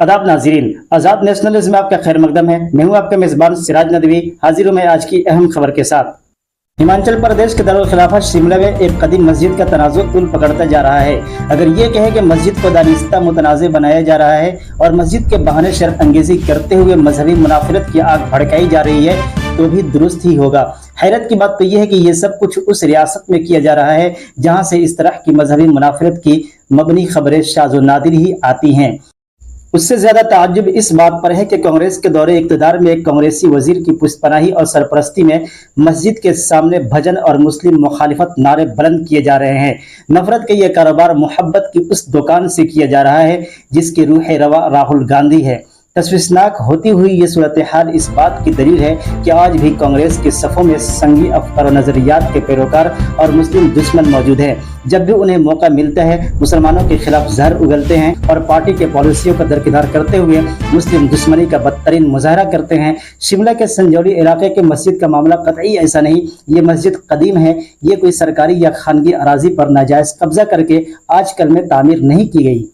आदाब नाजरीन, आज़ाद नेशनलिज्म में आपका खैर मकदम है। मैं हूं आपका मेज़बान सिराज नदवी, हाजिर हूं मैं आज की अहम खबर के साथ। हिमाचल प्रदेश के दारुल खिलाफा शिमला में एक कदीम मस्जिद का तनाज़ुर तूल पकड़ता जा रहा है। अगर ये कहे कि मस्जिद को दानिस्ता मुतनाज़ बनाया जा रहा है और मस्जिद के बहाने शर अंगेजी करते हुए मजहबी मुनाफरत की आग भड़काई जा रही है तो भी दुरुस्त ही होगा। हैरत की बात तो यह है कि ये सब कुछ उस रियासत में किया जा रहा है जहाँ से इस तरह की मजहबी मुनाफरत की मबनी खबरें शाज़ व नादिर ही आती हैं। उससे ज्यादा ताज्जुब इस बात पर है कि कांग्रेस के दौरे इक़्तिदार में एक कांग्रेसी वजीर की पुष्पनाही और सरपरस्ती में मस्जिद के सामने भजन और मुस्लिम मुखालिफत नारे बुलंद किए जा रहे हैं। नफरत का यह कारोबार मोहब्बत की उस दुकान से किया जा रहा है जिसकी रूह रवा राहुल गांधी है। तशवीशनाक होती हुई ये सूरत हाल इस बात की दलील है कि आज भी कांग्रेस के सफ़ों में संगी अफकार और नजरियात के पैरोकार और मुस्लिम दुश्मन मौजूद हैं। जब भी उन्हें मौका मिलता है मुसलमानों के खिलाफ जहर उगलते हैं और पार्टी के पॉलिसियों का दरकिनार करते हुए मुस्लिम दुश्मनी का बदतरीन मुजाहरा करते हैं। शिमला के संजौली इलाके के मस्जिद का मामला कतई ऐसा नहीं। ये मस्जिद कदीम है, ये कोई सरकारी या खानगी अराजी पर नाजायज कब्जा करके आजकल में तामीर नहीं की गई।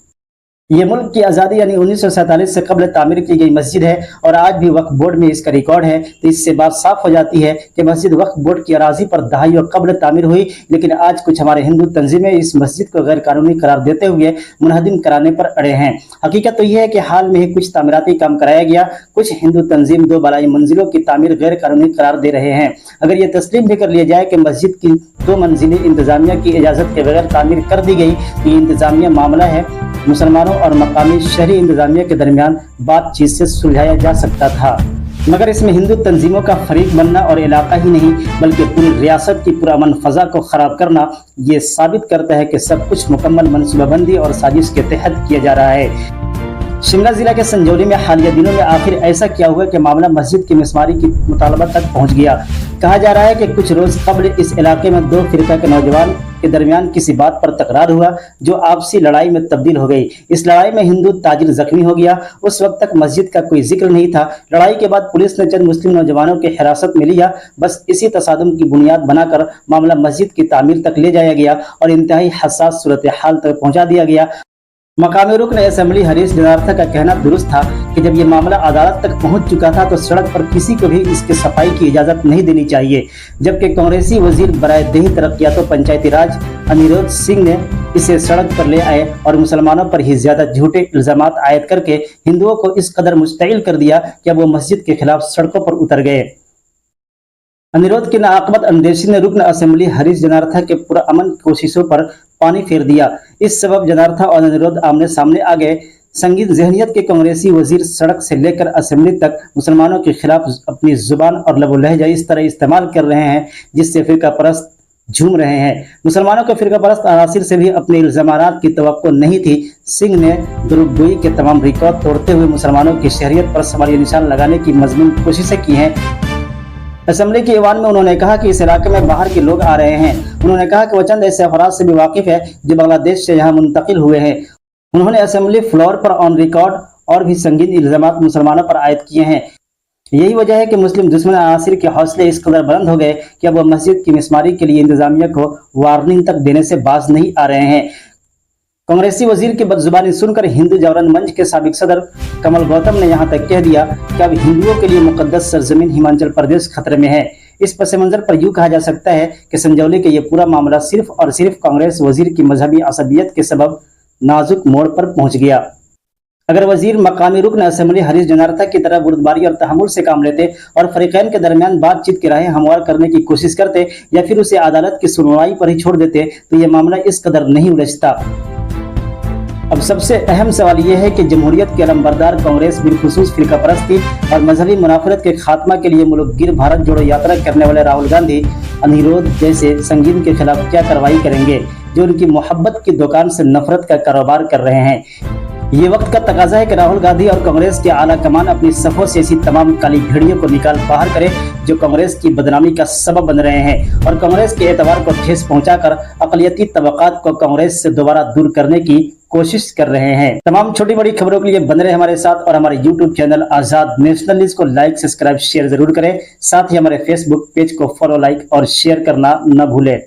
ये मुल्क की आज़ादी यानी 1947 से कबल तामीर की गई मस्जिद है और आज भी वक्फ बोर्ड में इसका रिकॉर्ड है। तो इससे बात साफ हो जाती है कि मस्जिद वक्फ बोर्ड की अराजी पर दहाइयों कबल तामीर हुई, लेकिन आज कुछ हमारे हिंदू तंजीमें इस मस्जिद को गैर कानूनी करार देते हुए मुनहदिम कराने पर अड़े हैं। हकीकत तो यह है कि हाल में ही कुछ तामीराती काम कराया गया। कुछ हिंदू तंजीम 2 बलाई मंजिलों की तामीर गैर कानूनी करार दे रहे हैं। अगर ये तस्लीम भी कर लिया जाए कि मस्जिद की 2 मंजिलें इंतजामिया की इजाज़त के बगैर तामीर कर दी गई तो ये इंतजामिया मामला है। मुसलमानों और मकामी शहरी इंतजामिया के दरमियान बातचीत से सुलझाया जा सकता था, मगर इसमें हिंदू तंजीमों का फरीक बनना और इलाका ही नहीं बल्कि पूरी रियासत की पुरअमन फजा को खराब करना ये साबित करता है कि सब कुछ मुकम्मल मनसूबाबंदी और साजिश के तहत किया जा रहा है। शिमला जिला के संजौली में हालिया दिनों में आखिर ऐसा क्या हुआ कि मामला मस्जिद की मिसमारी की मुतालबा तक पहुंच गया। कहा जा रहा है कि कुछ रोज कबल इस इलाके में 2 फिरका के नौजवान के दरमियान किसी बात पर तकरार हुआ जो आपसी लड़ाई में तब्दील हो गई। इस लड़ाई में हिंदू ताजिर जख्मी हो गया। उस वक्त तक मस्जिद का कोई जिक्र नहीं था। लड़ाई के बाद पुलिस ने चंद मुस्लिम नौजवानों के हिरासत में लिया। बस इसी तसादुम की बुनियाद बनाकर मामला मस्जिद की तामीर तक ले जाया गया और इंतहाई हसास सूरत हाल तक पहुंचा दिया गया। मकामी रुकन असेंबली हरीश जनार्था का कहना दुरुस्त था कि जब ये मामला अदालत तक पहुंच चुका था तो सड़क पर किसी को भी इसके सफाई की इजाजत नहीं देनी चाहिए, जबकि कांग्रेसी वजीर बराए देही तरक्यात व पंचायती राज अनिरुद्ध सिंह ने इसे सड़क पर ले आए और मुसलमानों पर ही ज्यादा झूठे इल्जामात आयद करके हिंदुओं को इस कदर मुश्तइल कर दिया कि अब वो मस्जिद के खिलाफ सड़कों पर उतर गए। अनिरुद्ध की नाअकबत अंदेशी ने रुकन असेंबली हरीश जनार्था के पुरअमन कोशिशों पर पानी फेर दिया। इस सबब जनार्था और अनिरुद्ध आमने सामने आ गए। संगीन जहनियत के कांग्रेसी वजीर सड़क से लेकर असेंबली तक मुसलमानों के खिलाफ अपनी जुबान और लबो लहजा इस तरह इस्तेमाल कर रहे हैं जिससे फिरका परस्त झूम रहे हैं। मुसलमानों के फिरका परस्त अनासिर से भी अपने इल्जामात की तवक्को नहीं थी। सिंह ने दुरुगोई के तमाम रिकॉर्ड तोड़ते हुए मुसलमानों की शहरियत पर सवालिया निशान लगाने की मजमून कोशिशें की हैं। असेंबली के ईवान में उन्होंने कहा कि इस इलाके में बाहर के लोग आ रहे हैं। उन्होंने कहा कि वो चंद ऐसे अफराद से भी वाकिफ है जो बांग्लादेश से यहाँ मुंतकिल हुए हैं। उन्होंने असेंबली फ्लोर पर ऑन रिकॉर्ड और भी संगीन इल्जामात मुसलमानों पर आयद किए हैं। यही वजह है कि मुस्लिम दुश्मन अनासिर के हौसले इस कदर बुलंद हो गए कि अब वो मस्जिद की मिसमारी के लिए इंतजामिया को वार्निंग तक देने से बाज नहीं आ रहे हैं। कांग्रेसी वजीर की बदजुबानी सुनकर हिंदू जागरण मंच के साबिक सदर कमल गौतम ने यहां तक कह दिया कि अब हिंदुओं के लिए मुकद्दस सरजमीन हिमाचल प्रदेश खतरे में है। इस पस मंजर पर यूं कहा जा सकता है कि संजौली के ये पूरा मामला सिर्फ और सिर्फ कांग्रेस वजीर की मजहबी असबियत के सबब नाजुक मोड़ पर पहुंच गया। अगर वजीर मकामी रुकन असेंबली हरीश जनार्था की तरह बुर्दबारी और तहमुल से काम लेते और फरीकैन के दरमियान बातचीत की राहें हमवार करने की कोशिश करते या फिर उसे अदालत की सुनवाई पर ही छोड़ देते तो यह मामला इस कदर नहीं उलझता। अब सबसे अहम सवाल यह है कि जमहूरियत के अलमबरदार कांग्रेस बिलखुसूस फिरका परस्ती और मजहबी मुनाफरत के खात्मा के लिए मुल्क गिर भारत जोड़ो यात्रा करने वाले राहुल गांधी अनिरुद्ध जैसे संगीन के खिलाफ क्या कार्रवाई करेंगे जो उनकी मोहब्बत की दुकान से नफरत का कारोबार कर रहे हैं। ये वक्त का तकाजा है कि राहुल गांधी और कांग्रेस के आला कमान अपनी सफों से ऐसी तमाम काली घड़ियों को निकाल बाहर करे जो कांग्रेस की बदनामी का सबब बन रहे हैं और कांग्रेस के एतबार को ठेस पहुंचाकर अकलियती तबकात को कांग्रेस से दोबारा दूर करने की कोशिश कर रहे हैं। तमाम छोटी बड़ी खबरों के लिए बने रहे हमारे साथ और हमारे YouTube चैनल आजाद नेशनलिस्ट को लाइक सब्सक्राइब शेयर जरूर करें। साथ ही हमारे Facebook पेज को फॉलो लाइक और शेयर करना न भूलें।